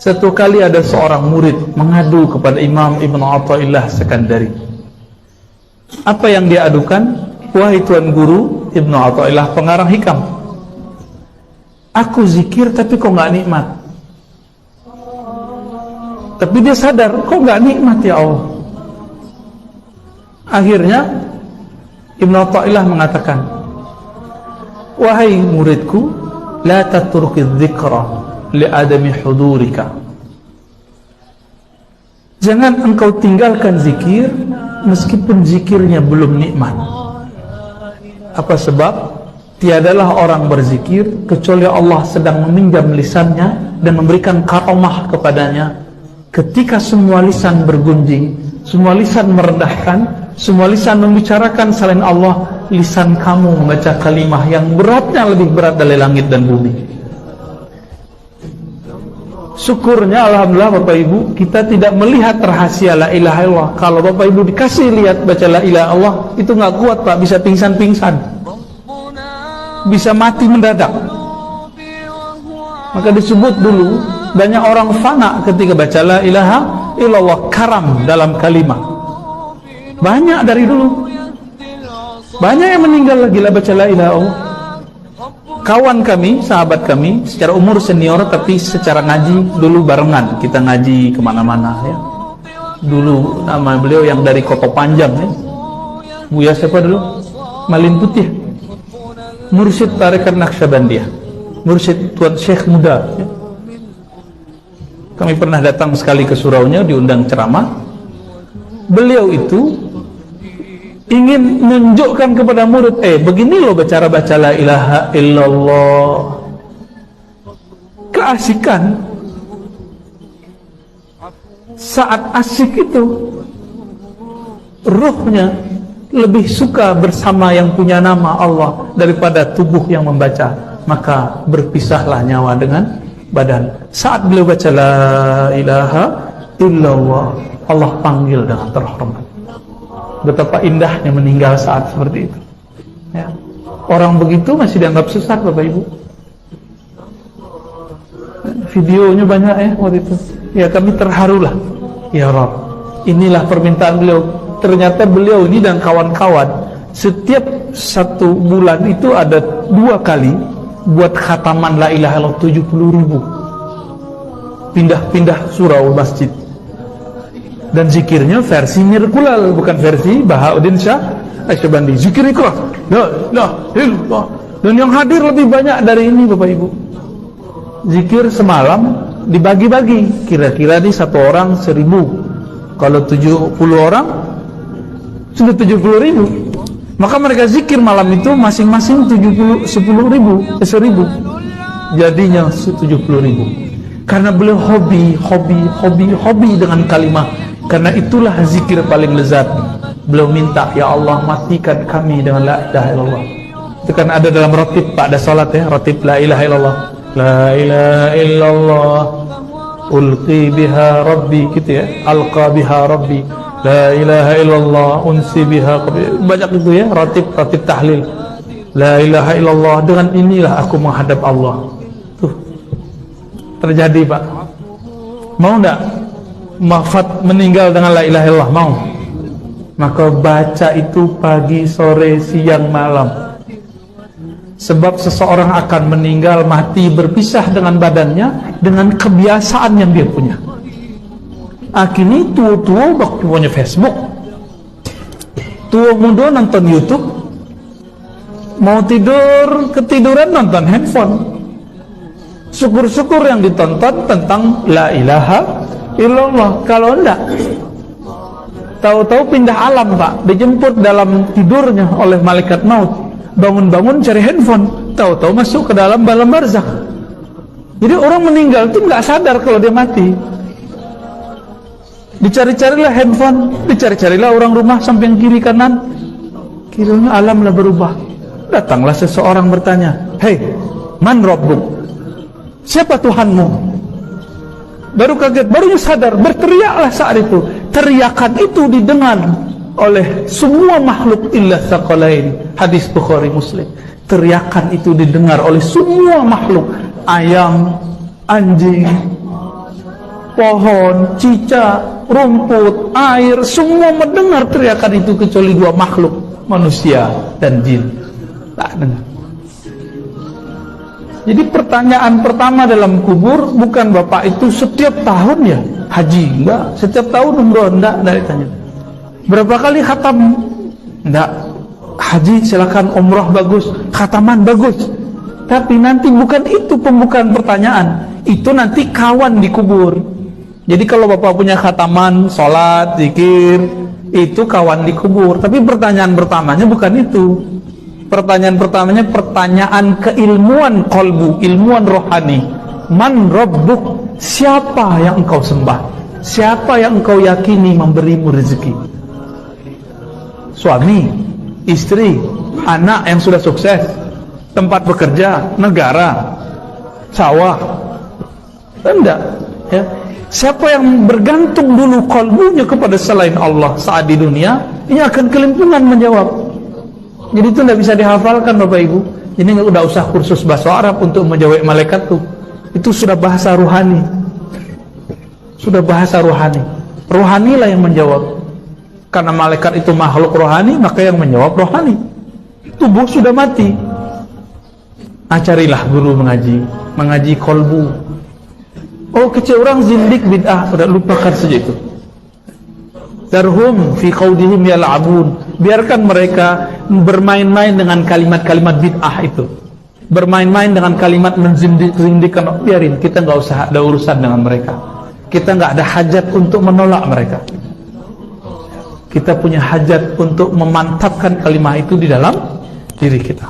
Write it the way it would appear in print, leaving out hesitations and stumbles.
Satu kali ada seorang murid mengadu kepada Imam Ibn Athaillah Sekandari. Apa yang dia adukan? Wahai Tuan Guru, Ibn Athaillah pengarang hikam, aku zikir tapi kok gak nikmat. Tapi dia sadar, kok gak nikmat ya Allah. Akhirnya Ibn Athaillah mengatakan, wahai muridku, la tatruki dzikra li'adami hudurika. Jangan engkau tinggalkan zikir meskipun zikirnya belum nikmat. Apa sebab? Tiadalah orang berzikir kecuali Allah sedang meminjam lisannya dan memberikan karamah kepadanya. Ketika semua lisan bergunjing, semua lisan merendahkan, semua lisan membicarakan selain Allah, lisan kamu membaca kalimah yang beratnya lebih berat dari langit dan bumi. Syukurnya alhamdulillah Bapak Ibu, kita tidak melihat rahasia la ilaha illallah. Kalau Bapak Ibu dikasih lihat baca la ilaha illallah, itu gak kuat Pak, bisa pingsan-pingsan, bisa mati mendadak. Maka disebut dulu banyak orang fana ketika baca la ilaha illallah, karam dalam kalimat. Banyak dari dulu, banyak yang meninggal lagi lah baca la ilaha illallah. Kawan kami, sahabat kami, secara umur senior tapi secara ngaji dulu barengan, kita ngaji kemana-mana ya. Dulu nama beliau yang dari Koto Panjang ya, Buya siapa dulu? Malin Putih, mursyid Tarekat Naqsyabandiyah, mursyid Tuan Syekh muda ya. Kami pernah datang sekali ke suraunya, diundang ceramah. Beliau itu ingin menunjukkan kepada murid, begini loh cara baca la ilaha illallah. Keasikan. Saat asik itu ruhnya lebih suka bersama yang punya nama Allah daripada tubuh yang membaca. Maka berpisahlah nyawa dengan badan. Saat beliau baca la ilaha illallah, Allah panggil dengan terhormat. Betapa indahnya meninggal saat seperti itu ya. Orang begitu masih dianggap sesat Bapak Ibu. Videonya banyak ya waktu itu ya, kami terharulah. Ya Rabb, inilah permintaan beliau. Ternyata beliau ini dan kawan-kawan setiap 1 bulan itu ada 2 kali buat khataman la ilaha illallah 70.000. Pindah-pindah surau masjid. Dan zikirnya versi Mirkulal, bukan versi Bahauddin Shah Naqsyabandi. Zikir ikhlas, la ilaha illallah. Dan yang hadir lebih banyak dari ini Bapak Ibu. Zikir semalam dibagi-bagi, kira-kira di 1 orang 1.000. Kalau 70 orang sudah 70.000. Maka mereka zikir malam itu masing-masing 10.000. Jadinya 70.000. Karena beliau hobi dengan kalimat. Karena itulah zikir paling lezat. Beliau minta, ya Allah matikan kami dengan la ilaha illallah. Itu kan ada dalam ratib Pak, ada salat ya, ratib la ilaha illallah. La ilaha illallah ulqi biha rabbi, gitu ya, alqa biha rabbi. La ilaha illallah unsi biha qabli. Banyak itu ya, ratib tahlil. La ilaha illallah, dengan inilah aku menghadap Allah. Tuh terjadi Pak. Mau enggak wafat meninggal dengan la ilaha illallah? Mau? Maka baca itu pagi, sore, siang, malam. Sebab seseorang akan meninggal, mati, berpisah dengan badannya dengan kebiasaan yang dia punya. Akhirnya tua-tua waktu punya Facebook, tua muda nonton YouTube, mau tidur ketiduran nonton handphone. Syukur-syukur yang ditonton tentang la ilaha illallah. Kalau enggak, tahu-tahu pindah alam Pak, dijemput dalam tidurnya oleh malaikat maut. Bangun-bangun cari handphone, tahu-tahu masuk ke dalam alam barzakh. Jadi orang meninggal itu nggak sadar kalau dia mati. Dicari-carilah handphone, dicari-carilah orang rumah samping kiri kanan. Kiranya alamlah berubah. Datanglah seseorang bertanya, hei, man rabbuk? Siapa Tuhanmu? Baru kaget, baru sadar, berteriaklah saat itu. Teriakan itu didengar oleh semua makhluk illa tsaqalain. Hadis Bukhari Muslim. Teriakan itu didengar oleh semua makhluk. Ayam, anjing, pohon, cicak, rumput, air, semua mendengar teriakan itu kecuali dua makhluk, manusia dan jin. Tak dengar. Jadi pertanyaan pertama dalam kubur bukan bapak itu setiap tahun ya haji, enggak. Setiap tahun umroh, enggak ditanya. Berapa kali khatam? Enggak. Haji silakan, umroh bagus, khataman bagus. Tapi nanti bukan itu pembukaan pertanyaan. Itu nanti kawan di kubur. Jadi kalau bapak punya khataman, sholat, zikir, itu kawan di kubur. Tapi pertanyaan pertamanya bukan itu. Pertanyaan pertamanya pertanyaan keilmuan qalbu, ilmuwan rohani. Man rabbuk? Siapa yang engkau sembah? Siapa yang engkau yakini memberimu rezeki? Suami, istri, anak yang sudah sukses, tempat bekerja, negara, sawah. Enggak, ya. Siapa yang bergantung dulu kalbunya kepada selain Allah saat di dunia, ini akan kelimpungan menjawab. Jadi itu tidak bisa dihafalkan Bapak Ibu. Jadi udah usah kursus bahasa Arab untuk menjawab malaikat tuh. Itu sudah bahasa ruhani. Sudah bahasa ruhani. Rohanilah yang menjawab. Karena malaikat itu makhluk rohani, maka yang menjawab rohani. Tubuh sudah mati. Carilah guru mengaji kolbu. Oh, kecil orang zindik bid'ah, udah lupakan saja itu. Darhum fi qaudihim yal'abun. Biarkan mereka bermain-main dengan kalimat-kalimat bid'ah itu. Bermain-main dengan kalimat menzindikan. Biarin, kita nggak usah ada urusan dengan mereka. Kita nggak ada hajat untuk menolak mereka. Kita punya hajat untuk memantapkan kalimat itu di dalam diri kita.